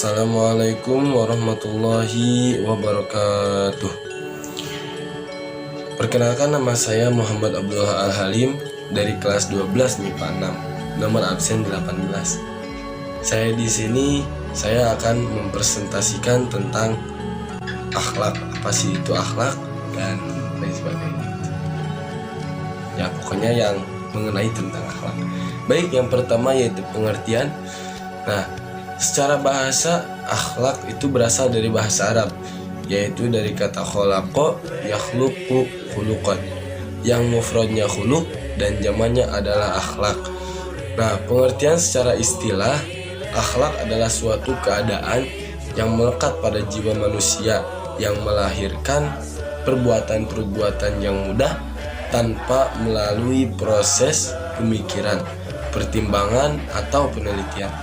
Assalamualaikum warahmatullahi wabarakatuh. Perkenalkan, nama saya Muhammad Abdullah Al-Halim dari kelas 12 MIPA 6, nomor absen 18. Saya akan mempresentasikan tentang akhlak, apa sih itu akhlak dan lain sebagainya. Ya, pokoknya yang mengenai tentang akhlak. Baik, yang pertama yaitu pengertian. Nah, secara bahasa, akhlak itu berasal dari bahasa Arab, yaitu dari kata kholaqa yakhluqu khuluqan, yang mufradnya khuluq dan jamannya adalah akhlak. Nah, pengertian secara istilah, akhlak adalah suatu keadaan yang melekat pada jiwa manusia yang melahirkan perbuatan-perbuatan yang mudah tanpa melalui proses pemikiran, pertimbangan, atau penelitian.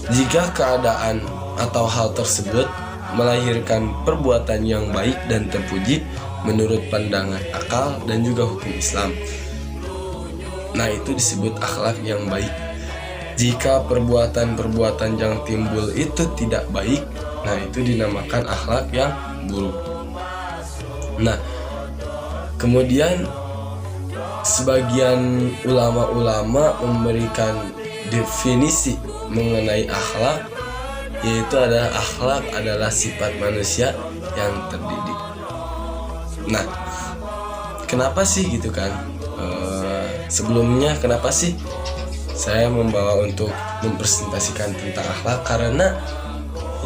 Jika keadaan atau hal tersebut melahirkan perbuatan yang baik dan terpuji menurut pandangan akal dan juga hukum Islam, nah itu disebut akhlak yang baik. Jika perbuatan-perbuatan yang timbul itu tidak baik, nah itu dinamakan akhlak yang buruk. Nah, kemudian sebagian ulama-ulama memberikan definisi mengenai akhlak, yaitu adalah akhlak adalah sifat manusia yang terdidik. Nah, kenapa sih gitu kan? Sebelumnya kenapa sih saya membawa untuk mempresentasikan tentang akhlak? Karena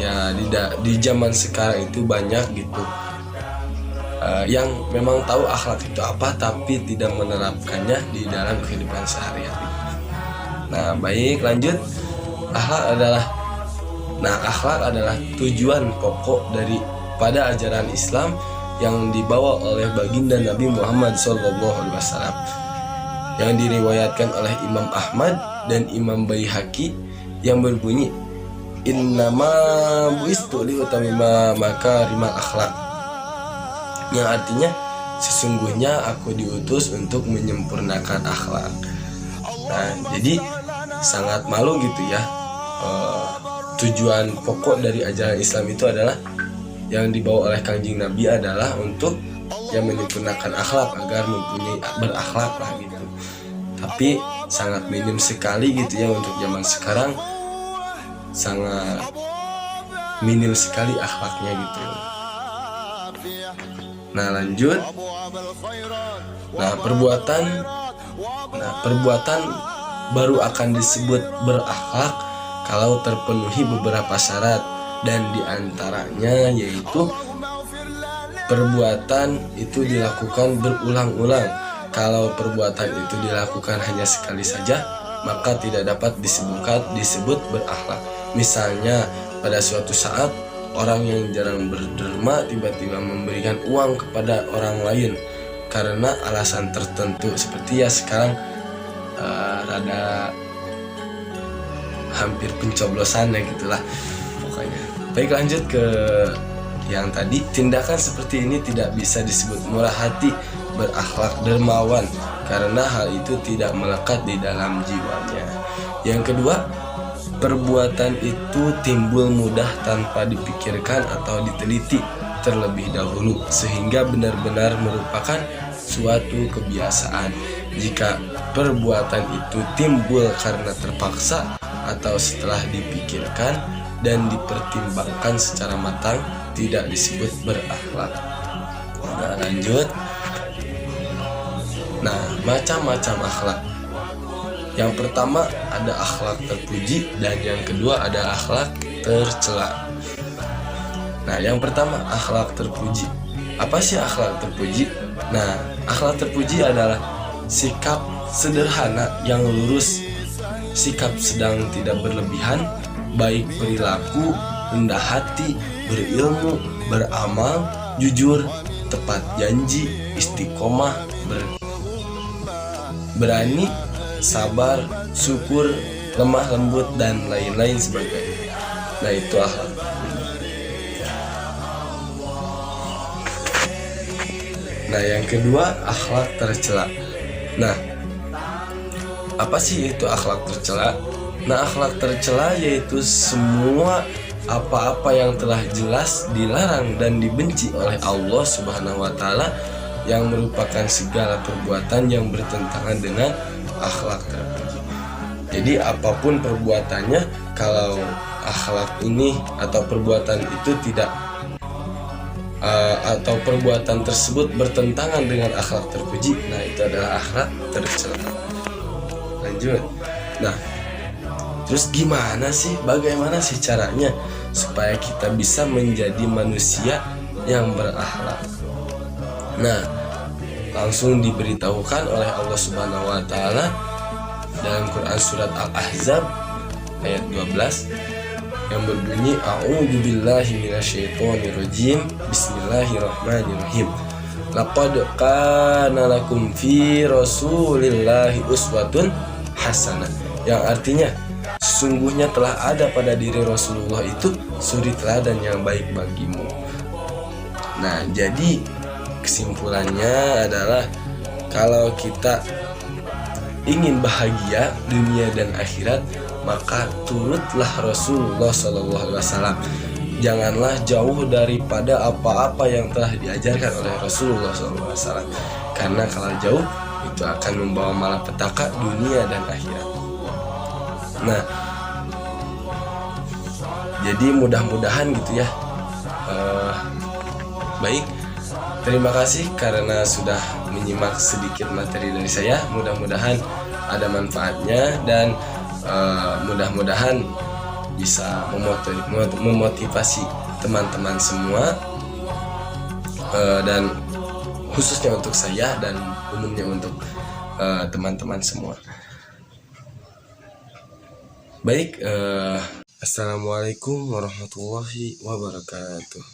ya di zaman sekarang itu banyak gitu yang memang tahu akhlak itu apa tapi tidak menerapkannya di dalam kehidupan sehari-hari. Nah, baik, lanjut. Akhlak adalah tujuan pokok pada ajaran Islam yang dibawa oleh baginda Nabi Muhammad SAW, yang diriwayatkan oleh Imam Ahmad dan Imam Baihaqi, yang berbunyi, innama buistu liutamima makarimal akhlak, yang artinya sesungguhnya aku diutus untuk menyempurnakan akhlak. Nah, jadi sangat malu gitu ya. Tujuan pokok dari ajaran Islam itu adalah yang dibawa oleh Kanjeng Nabi adalah untuk yang menyempurnakan akhlak agar mempunyai berakhlak lah gitu. Tapi sangat minim sekali gitu ya untuk zaman sekarang, sangat minim sekali akhlaknya gitu. Nah, lanjut. Perbuatan baru akan disebut berakhlak kalau terpenuhi beberapa syarat, dan diantaranya yaitu perbuatan itu dilakukan berulang-ulang. Kalau perbuatan itu dilakukan hanya sekali saja, maka tidak dapat disebut berakhlak. Misalnya, pada suatu saat orang yang jarang berderma tiba-tiba memberikan uang kepada orang lain karena alasan tertentu, seperti ya sekarang rada hampir pencoblosan ya gitulah pokoknya. Baik, lanjut ke yang tadi. Tindakan seperti ini tidak bisa disebut murah hati, berakhlak, dermawan, karena hal itu tidak melekat di dalam jiwanya. Yang kedua, perbuatan itu timbul mudah tanpa dipikirkan atau diteliti terlebih dahulu, sehingga benar-benar merupakan suatu kebiasaan. Jika perbuatan itu timbul karena terpaksa atau setelah dipikirkan dan dipertimbangkan secara matang, tidak disebut berakhlak. Nah, lanjut. Nah, macam-macam akhlak. Yang pertama ada akhlak terpuji, dan yang kedua ada akhlak tercela. Nah, yang pertama akhlak terpuji. Apa sih akhlak terpuji? Nah, akhlak terpuji adalah sikap sederhana yang lurus, sikap sedang tidak berlebihan, baik perilaku, rendah hati, berilmu, beramal, jujur, tepat janji, istiqomah, berani, sabar, syukur, lemah lembut, dan lain-lain sebagainya. Nah, itu akhlak. Nah, yang kedua akhlak tercela. Nah, apa sih itu akhlak tercela? Nah, akhlak tercela yaitu semua apa-apa yang telah jelas dilarang dan dibenci oleh Allah Subhanahu wa taala, yang merupakan segala perbuatan yang bertentangan dengan akhlak terpuji. Jadi apapun perbuatannya, kalau akhlak ini atau perbuatan itu tidak atau perbuatan tersebut bertentangan dengan akhlak terpuji, nah itu adalah akhlak tercela. Lanjut. Nah, terus bagaimana sih caranya supaya kita bisa menjadi manusia yang berakhlak? Nah, langsung diberitahukan oleh Allah Subhanahu wa taala dalam Quran surat Al-Ahzab ayat 12 yang berbunyi, a'udzubillahi minasyaitonirrajim, bismillahirrahmanirrahim. Laqad kana lakum fi rasulillahi uswatun hasanah, yang artinya sesungguhnya telah ada pada diri Rasulullah itu suri teladan yang baik bagimu. Nah, jadi kesimpulannya adalah kalau kita ingin bahagia dunia dan akhirat, maka turutlah Rasulullah SAW. Janganlah jauh daripada apa-apa yang telah diajarkan oleh Rasulullah SAW, karena kalau jauh itu akan membawa malapetaka dunia dan akhirat. Nah, jadi mudah-mudahan gitu ya. Baik, terima kasih karena sudah menyimak sedikit materi dari saya. Mudah-mudahan ada manfaatnya dan mudah-mudahan bisa memotivasi teman-teman semua, dan khususnya untuk saya dan umumnya untuk teman-teman semua. Baik, assalamualaikum warahmatullahi wabarakatuh.